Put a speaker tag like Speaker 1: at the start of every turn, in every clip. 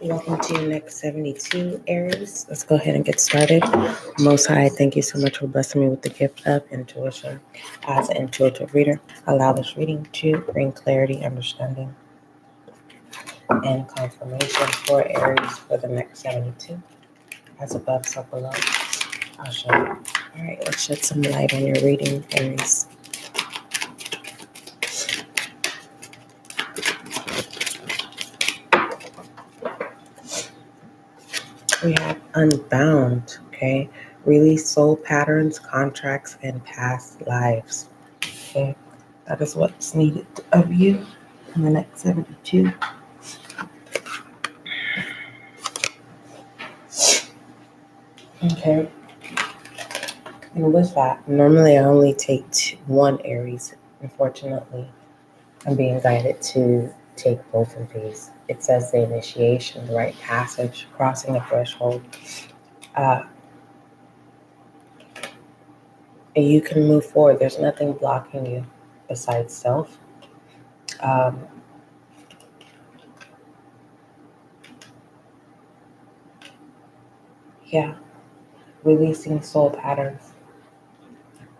Speaker 1: Welcome to your next 72, Aries. Let's go ahead and get started. Most High, thank you so much for blessing me with the gift of intuition. As an intuitive reader, allow this reading to bring clarity, understanding, and confirmation for Aries for the next 72. As above, so below. I'll show you. All right, let's shed some light on your reading, Aries. We have unbound, okay? Release soul patterns, contracts, and past lives. Okay, that is what's needed of you in the next 72. Okay, and with that, normally I only take one Aries. Unfortunately, I'm being guided to take both of these. It says the initiation, the rite passage, crossing a threshold. And you can move forward. There's nothing blocking you besides self. Releasing soul patterns.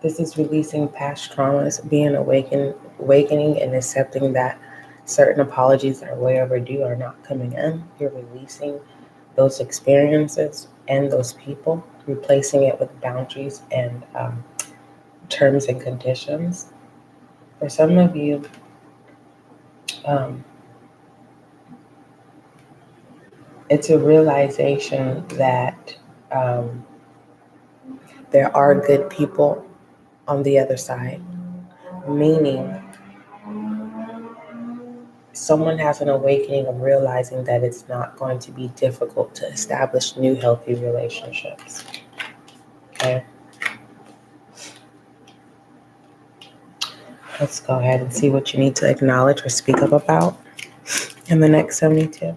Speaker 1: This is releasing past traumas, being awakening and accepting that certain apologies that are way overdue are not coming in. You're releasing those experiences and those people, replacing it with boundaries and terms and conditions. For some of you, it's a realization that there are good people on the other side, meaning someone has an awakening of realizing that it's not going to be difficult to establish new healthy relationships. Okay? Let's go ahead and see what you need to acknowledge or speak up about in the next 72.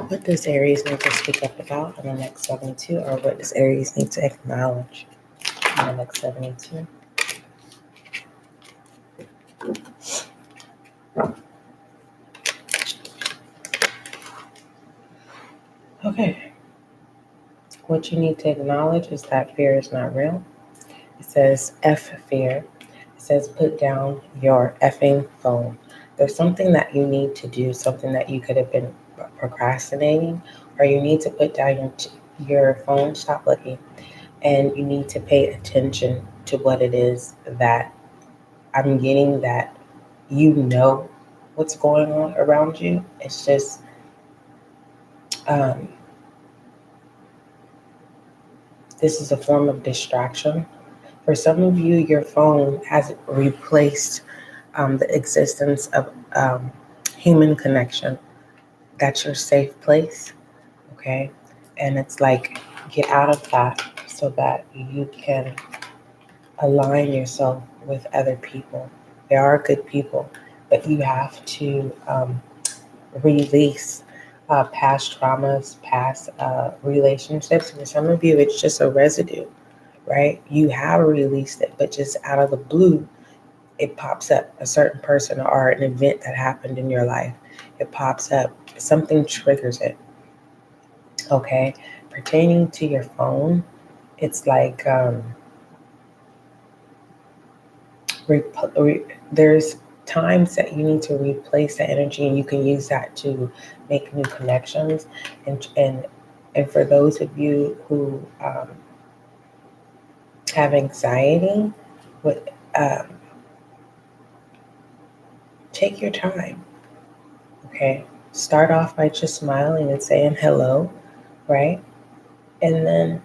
Speaker 1: What does Aries need to speak up about in the next 72, or what does Aries need to acknowledge in the next 72? Okay. What you need to acknowledge is that fear is not real. It says F fear. It says put down your effing phone. There's something that you need to do, something that you could have been procrastinating, or you need to put down your phone, stop looking, and you need to pay attention to what it is that I'm getting, that you know what's going on around you. It's just this is a form of distraction. For some of you, your phone has replaced the existence of human connection. That's your safe place, okay? And it's like, get out of that so that you can align yourself with other people. There are good people, but you have to release past traumas, past relationships. For some of you, it's just a residue, right? You have released it, but just out of the blue, it pops up. A certain person or an event that happened in your life, it pops up. Something triggers it, okay? Pertaining to your phone, it's like there's times that you need to replace the energy, and you can use that to make new connections. And for those of you who have anxiety, take your time, okay? Start off by just smiling and saying hello, right? And then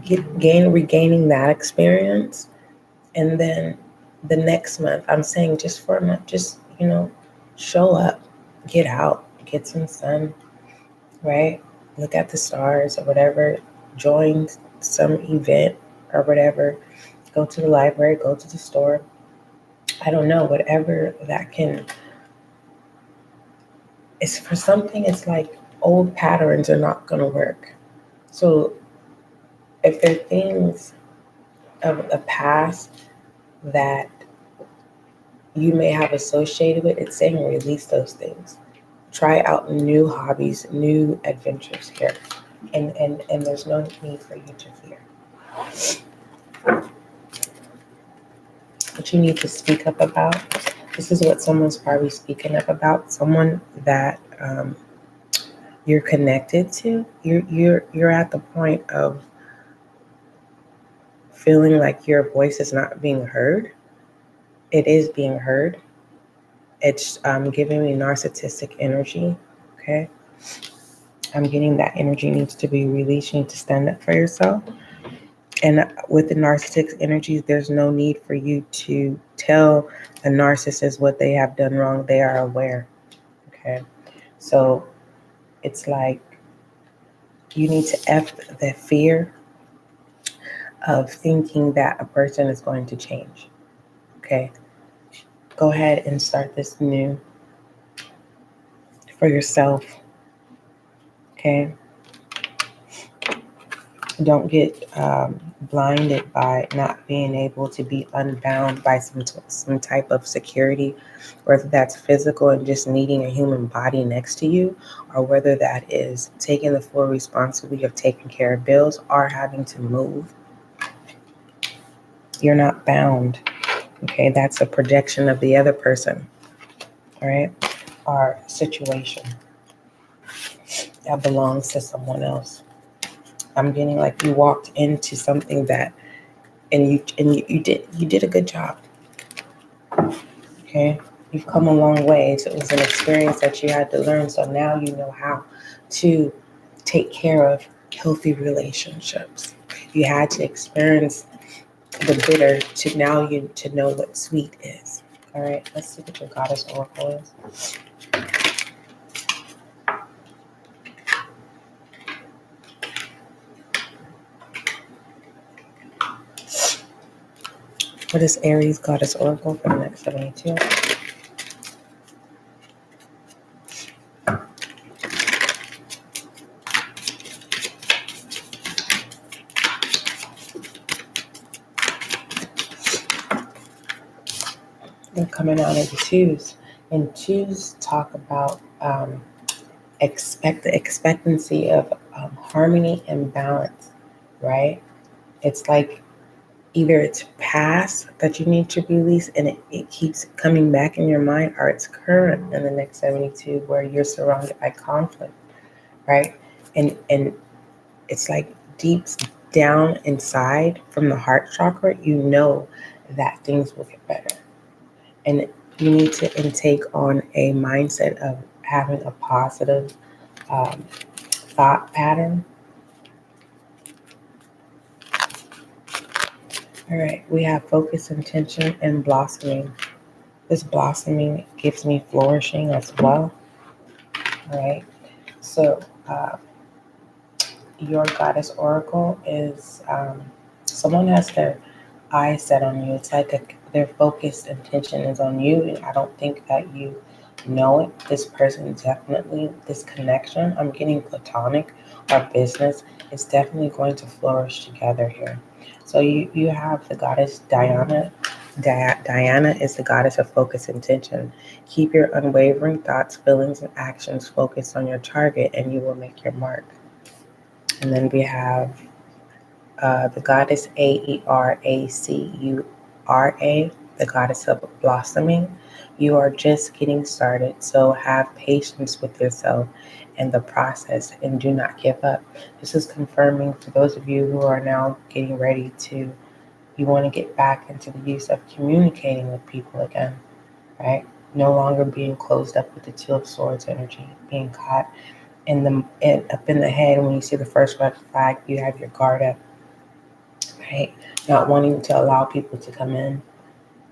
Speaker 1: regaining that experience. And then the next month, I'm saying just for a month, just, show up, get out, get some sun, right? Look at the stars or whatever join some event or whatever, go to the library, go to the store. I don't know, whatever that can, it's for something. It's like old patterns are not going to work. So if there are things of the past that you may have associated with, it's saying release those things. Try out new hobbies, new adventures here. And there's no need for you to fear. What you need to speak up about, this is what someone's probably speaking up about, someone that you're connected to. You're at the point of feeling like your voice is not being heard. It is being heard. It's giving me narcissistic energy. Okay, I'm getting that energy needs to be released. You need to stand up for yourself. And with the narcissistic energies, there's no need for you to tell the narcissist what they have done wrong. They are aware. Okay, so it's like you need to F the fear of thinking that a person is going to change. Okay, go ahead and start this new for yourself. Okay, don't get blinded by not being able to be unbound by some type of security, whether that's physical and just needing a human body next to you, or whether that is taking the full responsibility of taking care of bills or having to move. You're not bound. Okay, that's a projection of the other person, all right, or situation that belongs to someone else. I'm getting like you walked into something that, and you did a good job. Okay, you've come a long way. So it was an experience that you had to learn. So now you know how to take care of healthy relationships. You had to experience the bitter to now you to know what sweet is. All right, let's see what your goddess oracle is. What is Aries goddess oracle for the next 72? They're coming out of the twos, and twos talk about the expectancy of harmony and balance, right? It's like either it's past that you need to release and it keeps coming back in your mind, or it's current in the next 72 where you're surrounded by conflict, right? And it's like deep down inside from the heart chakra, you know that things will get better. And you need to intake on a mindset of having a positive thought pattern. All right, we have focus, intention, and blossoming. This blossoming gives me flourishing as well. All right, so your goddess oracle is someone has their eyes set on you. It's like their focused intention is on you, and I don't think that you know it. This person definitely, this connection, I'm getting platonic or business, is definitely going to flourish together here. So you have the goddess Diana. Diana is the goddess of focus intention. Keep your unwavering thoughts, feelings, and actions focused on your target, and you will make your mark. And then we have the goddess Aeracura, the goddess of blossoming. You are just getting started, so have patience with yourself and the process and do not give up. This is confirming for those of you who are now getting ready to, you want to get back into the use of communicating with people again, right? No longer being closed up with the Two of Swords energy, being caught up in the head. When you see the first red flag, you have your guard up, right? Not wanting to allow people to come in,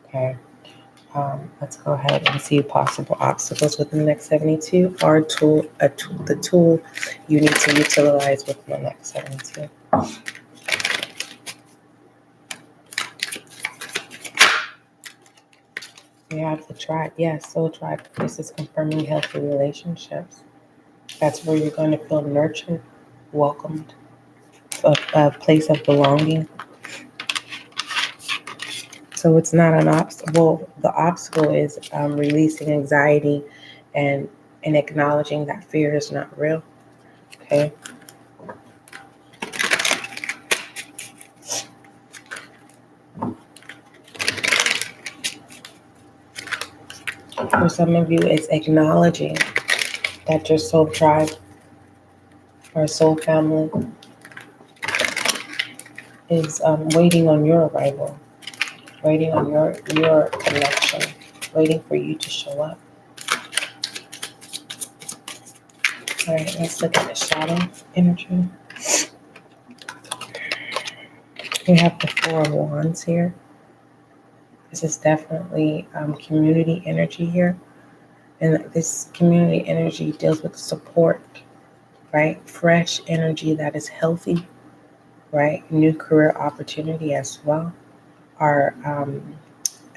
Speaker 1: okay? Let's go ahead and see possible obstacles within the next 72 or the tool you need to utilize within the next 72. We have the tribe. Yes, soul tribe. This is confirming healthy relationships. That's where you're going to feel nurtured, welcomed, a place of belonging. So it's not an obstacle. The obstacle is releasing anxiety and acknowledging that fear is not real. Okay. For some of you, it's acknowledging that your soul tribe or soul family is waiting on your arrival, waiting on your connection, waiting for you to show up. All right, let's look at the shadow energy. We have the Four of Wands here. This is definitely community energy here. And this community energy deals with support, right? Fresh energy that is healthy, right? New career opportunity as well. Our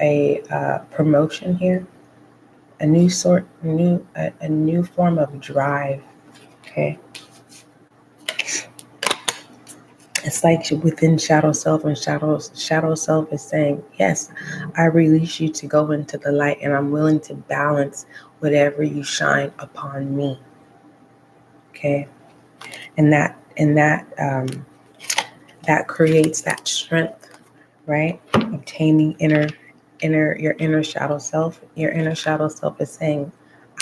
Speaker 1: a promotion here, a new form of drive. Okay, it's like within shadow self, and shadow self is saying, yes, I release you to go into the light, and I'm willing to balance whatever you shine upon me. Okay, and that that creates that strength, right? Obtaining your inner shadow self. Your inner shadow self is saying,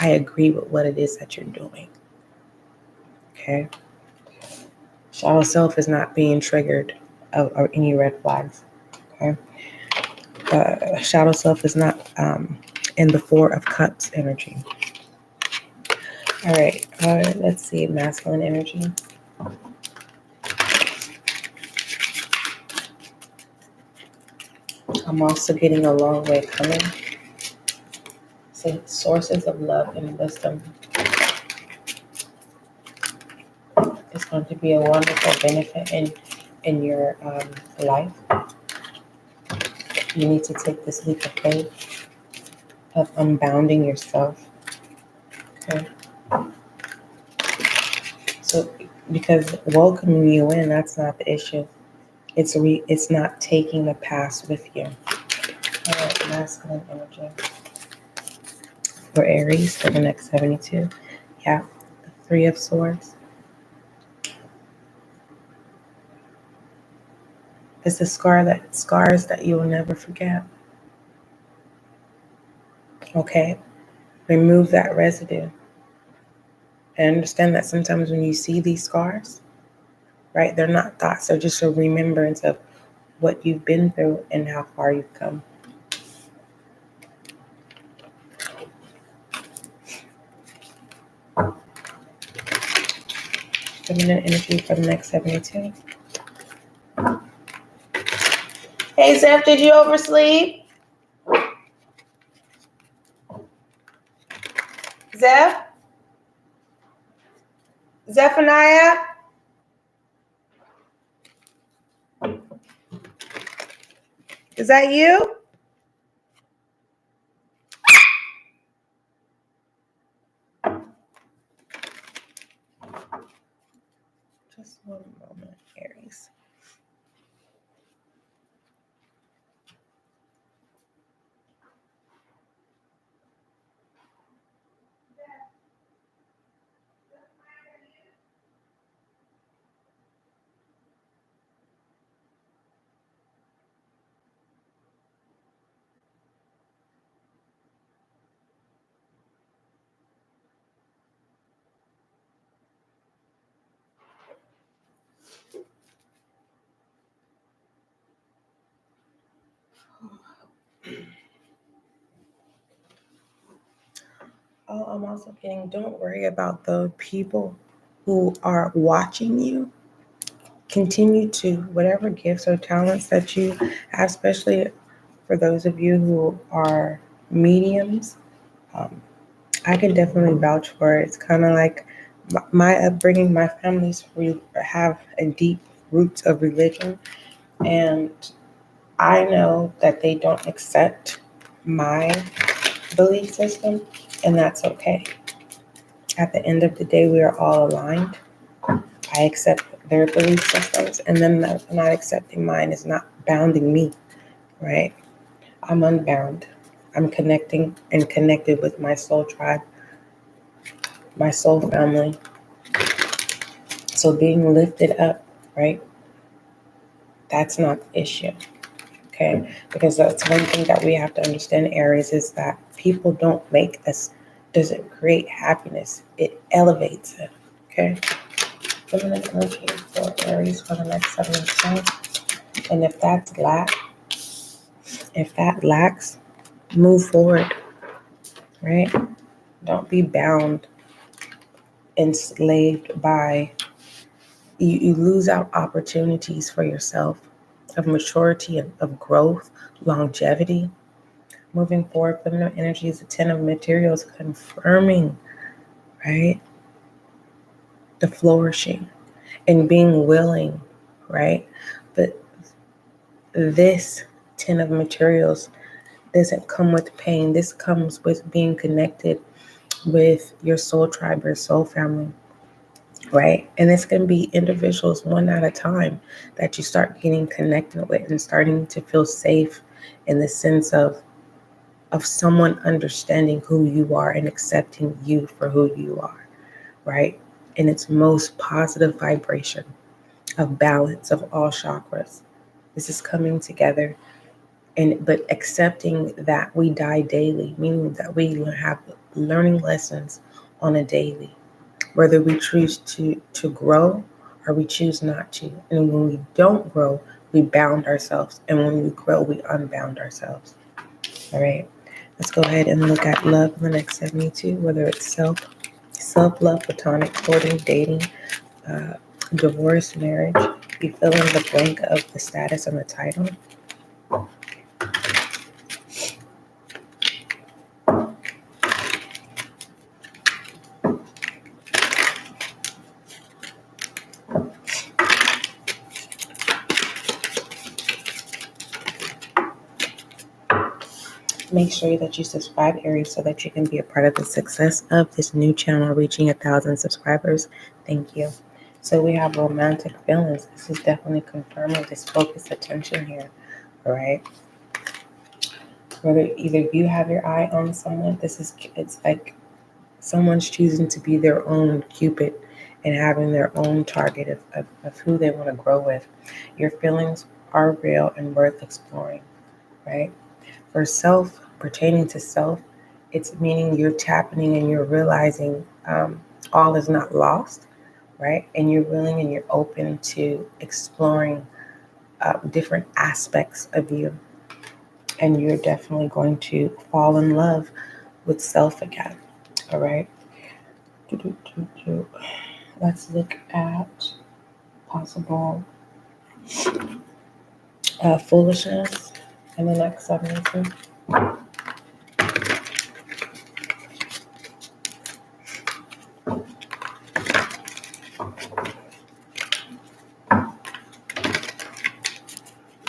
Speaker 1: I agree with what it is that you're doing. Okay. Shadow self is not being triggered of any red flags. Okay. Shadow self is not in the Four of Cups energy. All right. Let's see. Masculine energy. I'm also getting a long way coming. So sources of love and wisdom. It's going to be a wonderful benefit in your life. You need to take this leap of faith of unbounding yourself. Okay. So because welcoming you in, that's not the issue. It's not taking the past with you. All right, masculine energy for Aries for the next 72. Yeah, the Three of Swords. It's a scars that you will never forget. Okay, remove that residue. And understand that sometimes when you see these scars, right, they're not thoughts, they're just a remembrance of what you've been through and how far you've come. Feminine energy for the next 72. Hey, Zeph, did you oversleep? Zeph? Zephaniah? Is that you? Just one moment, Aries. Oh, I'm also getting, don't worry about the people who are watching you. Continue to, whatever gifts or talents that you have, especially for those of you who are mediums, I can definitely vouch for it. It's kind of like my upbringing. My families have a deep roots of religion, and I know that they don't accept my belief system, and that's okay. At the end of the day, we are all aligned. I accept their belief systems, and them not accepting mine is not bounding me, right? I'm unbound. I'm connecting and connected with my soul tribe, my soul family. So being lifted up, right? That's not the issue, okay? Because that's one thing that we have to understand, Aries, is that people don't make us, doesn't create happiness. It elevates it, okay? Feminine energy for Aries for the next 7 months. And if that lacks, move forward, right? Don't be bound, enslaved by, you lose out opportunities for yourself of maturity and of growth, longevity. Moving forward, feminine energy is a 10 of materials, confirming, right? The flourishing and being willing, right? But this 10 of materials doesn't come with pain. This comes with being connected with your soul tribe, your soul family, right? And it's going to be individuals one at a time that you start getting connected with and starting to feel safe in the sense of someone understanding who you are and accepting you for who you are, right? In its most positive vibration of balance of all chakras. This is coming together, but accepting that we die daily, meaning that we have learning lessons on a daily, whether we choose to grow or we choose not to. And when we don't grow, we bound ourselves. And when we grow, we unbound ourselves. All right. Let's go ahead and look at love in the next 72, whether it's self-love, platonic, courting, dating, divorce, marriage. You fill in the blank of the status and the title. Make sure that you subscribe, Aries, so that you can be a part of the success of this new channel reaching 1,000 subscribers. Thank you. So we have romantic feelings. This is definitely confirming this focused attention here. All right. Whether either you have your eye on someone, it's like someone's choosing to be their own Cupid and having their own target of who they want to grow with. Your feelings are real and worth exploring, right? For self, pertaining to self, it's meaning you're tapping and you're realizing all is not lost, right? And you're willing and you're open to exploring different aspects of you. And you're definitely going to fall in love with self again, all right? Let's look at possible foolishness in the next 72.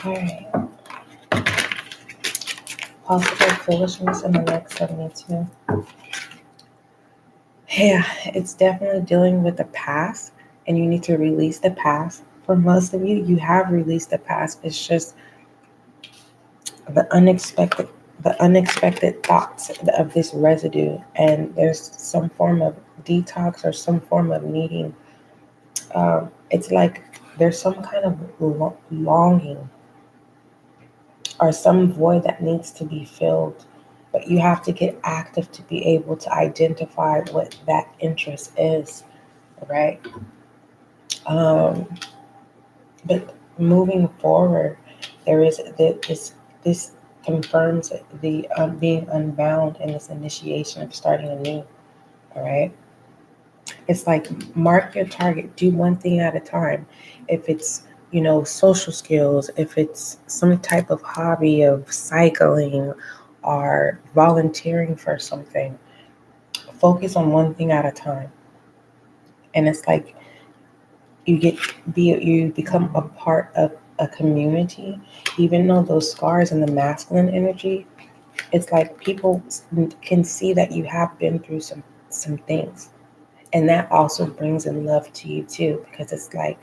Speaker 1: All right. Possible foolishness in the next 72. Yeah, it's definitely dealing with the past, and you need to release the past. For most of you, you have released the past. It's just the unexpected thoughts of this residue, and there's some form of detox or some form of needing. It's like there's some kind of longing or some void that needs to be filled, but you have to get active to be able to identify what that interest is, right? But moving forward, there is this confirms the being unbound and this initiation of starting anew. All right, it's like mark your target, do one thing at a time. If it's social skills, if it's some type of hobby of cycling or volunteering for something, focus on one thing at a time. And it's like you become a part of a community, even though those scars and the masculine energy, it's like people can see that you have been through some things, and that also brings in love to you too, because it's like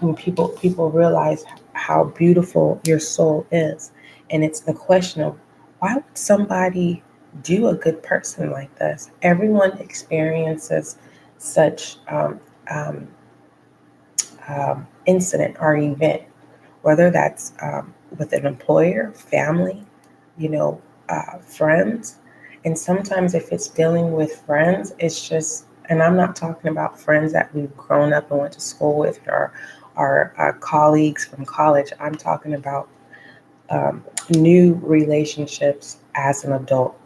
Speaker 1: when people realize how beautiful your soul is, and it's the question of why would somebody do a good person like this? Everyone experiences such um, incident or event, whether that's with an employer, family, friends. And sometimes if it's dealing with friends, it's just, and I'm not talking about friends that we've grown up and went to school with, or our colleagues from college. I'm talking about new relationships as an adult.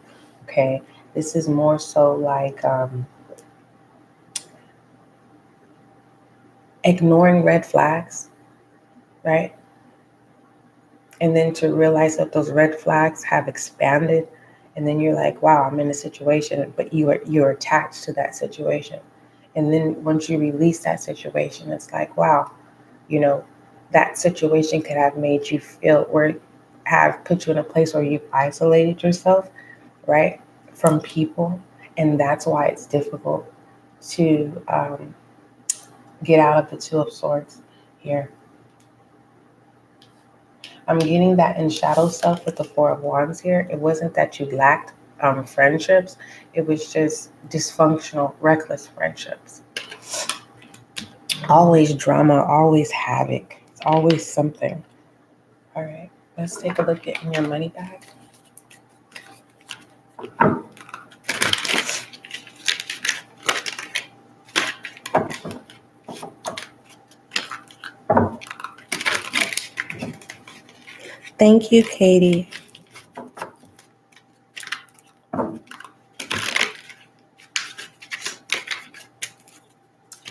Speaker 1: Okay. This is more so like ignoring red flags, right? And then to realize that those red flags have expanded, and then you're like, wow, I'm in a situation, but you're attached to that situation. And then once you release that situation, it's like, wow, you know that situation could have made you feel, or have put you in a place where you've isolated yourself, right, from people. And that's why it's difficult to get out of the Two of Swords here. I'm getting that in shadow self with the Four of Wands here. It wasn't that you lacked friendships. It was just dysfunctional, reckless friendships. Always drama, always havoc. It's always something. All right, let's take a look at your money bag. Thank you, Katie. All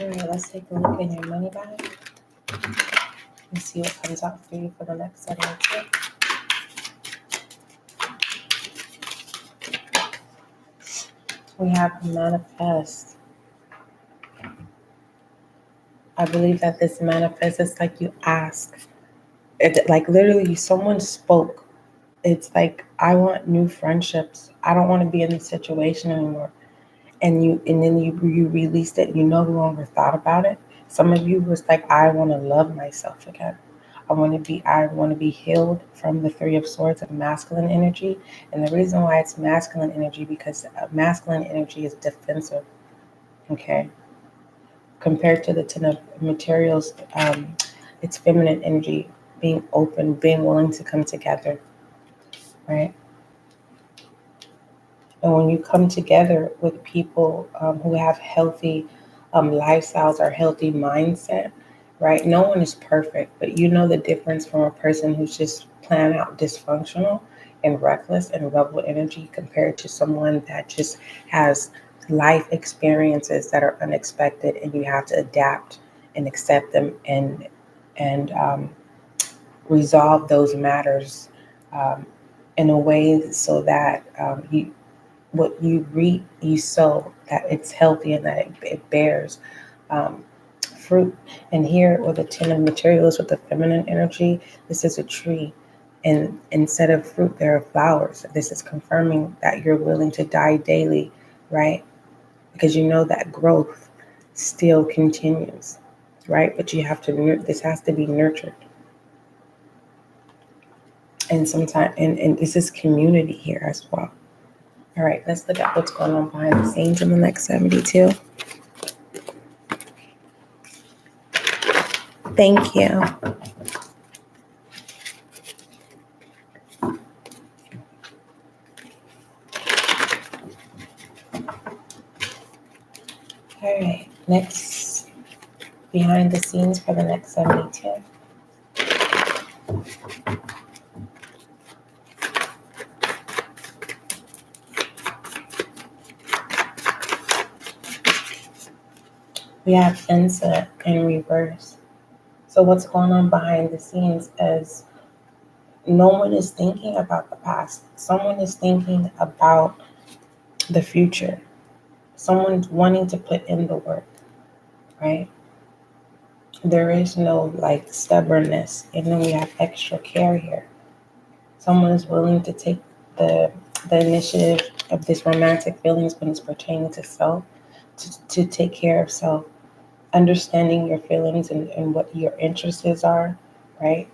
Speaker 1: right, let's take a look in your money bag and see what comes out for you for the next 7 minutes. We have manifest. I believe that this manifest is like you ask. Like literally someone spoke. It's like, I want new friendships. I don't want to be in this situation anymore. And then you released it. You no longer thought about it. Some of you was like, I want to love myself again. I want to be healed from the Three of Swords of masculine energy. And the reason why it's masculine energy, because masculine energy is defensive. Okay. Compared to the Ten of Materials, it's feminine energy, being open, being willing to come together, right? And when you come together with people who have healthy lifestyles or healthy mindset, right? No one is perfect, but you know the difference from a person who's just plain out dysfunctional and reckless and rebel energy, compared to someone that just has life experiences that are unexpected, and you have to adapt and accept them, and resolve those matters um, in a way so that what you reap, you sow, that it's healthy and that it bears um, fruit. And here with the Ten of Materials with the feminine energy, this is a tree. And instead of fruit, there are flowers. This is confirming that you're willing to die daily, right? Because you know that growth still continues, right? But you have to, this has to be nurtured. And sometimes, and this is community here as well. All right, let's look at what's going on behind the scenes in the next 72. Thank you. All right, next, behind the scenes for the next 72. We have incident in reverse. So what's going on behind the scenes is no one is thinking about the past. Someone is thinking about the future. Someone's wanting to put in the work, right? There is no like stubbornness, and then we have extra care here. Someone is willing to take the initiative of this romantic feelings when it's pertaining to self, to take care of self, understanding your feelings and what your interests are, right?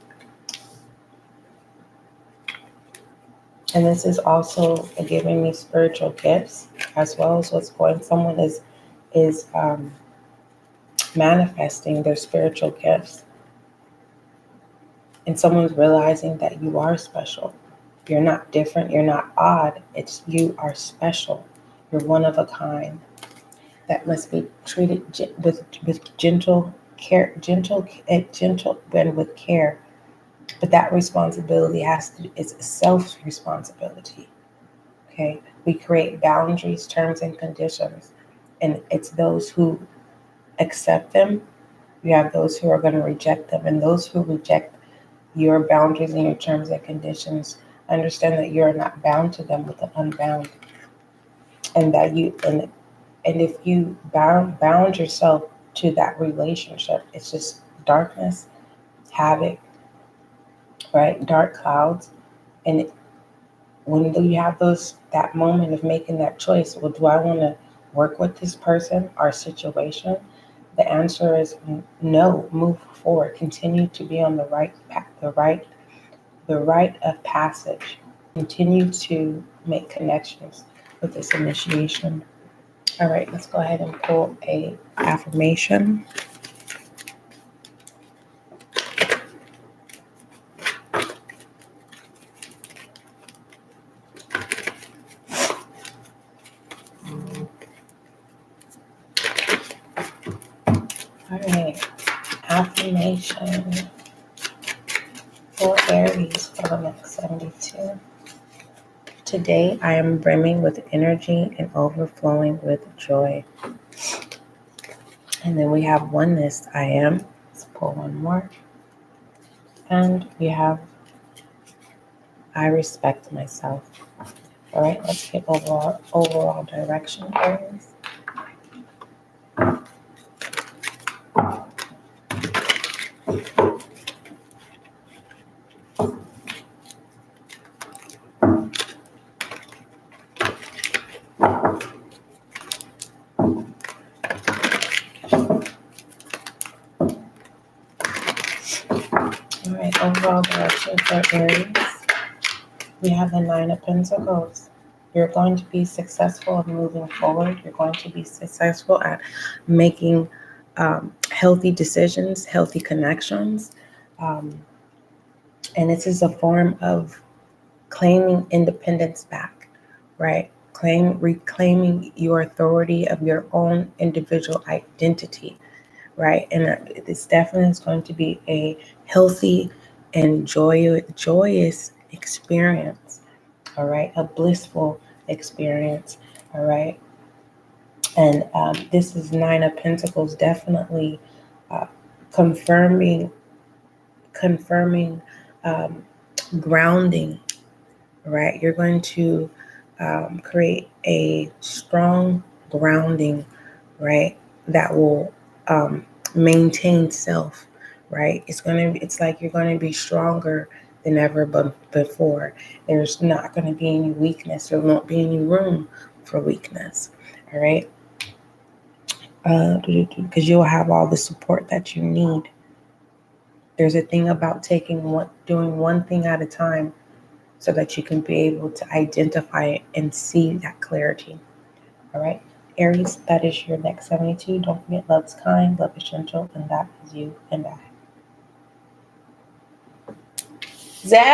Speaker 1: And this is also giving me spiritual gifts as well as what's going. Someone is manifesting their spiritual gifts, and someone's realizing that you are special. You're not different. You're not odd. It's you are special. You're one of a kind that must be treated with gentle care, gentle and with care. But that responsibility is self responsibility. Okay, we create boundaries, terms, and conditions, and it's those who accept them. You have those who are going to reject them, and those who reject your boundaries and your terms and conditions understand that you're not bound to them with an unbound, and that and if you bound yourself to that relationship, it's just darkness, havoc, right? Dark clouds, and when you have that moment of making that choice, well, do I want to work with this person or situation? The answer is no. Move forward. Continue to be on the right path, the rite of passage. Continue to make connections with this initiation. All right, let's go ahead and pull a affirmation. All right, affirmation for Aries for the next 72. Today, I am brimming with energy and overflowing with joy. And then we have oneness, I am. Let's pull one more. And we have I respect myself. All right, let's get overall direction, Aries. All right, overall direction for Aries. We have the Nine of Pentacles. You're going to be successful in moving forward. You're going to be successful at making healthy decisions, healthy connections. And this is a form of claiming independence back, right? Reclaiming your authority of your own individual identity, right? And this definitely is going to be a healthy and joyous experience, all right? A blissful experience, all right? And this is Nine of Pentacles, definitely confirming grounding, right? You're going to create a strong grounding, right? That will maintain self, right? It's like you're going to be stronger than ever before. There's not going to be any weakness. There won't be any room for weakness, all right? Because you'll have all the support that you need. There's a thing about doing one thing at a time so that you can be able to identify it and see that clarity. All right, Aries, that is your next 72. Don't forget, love is kind, love is gentle, and that is you and I. Zach.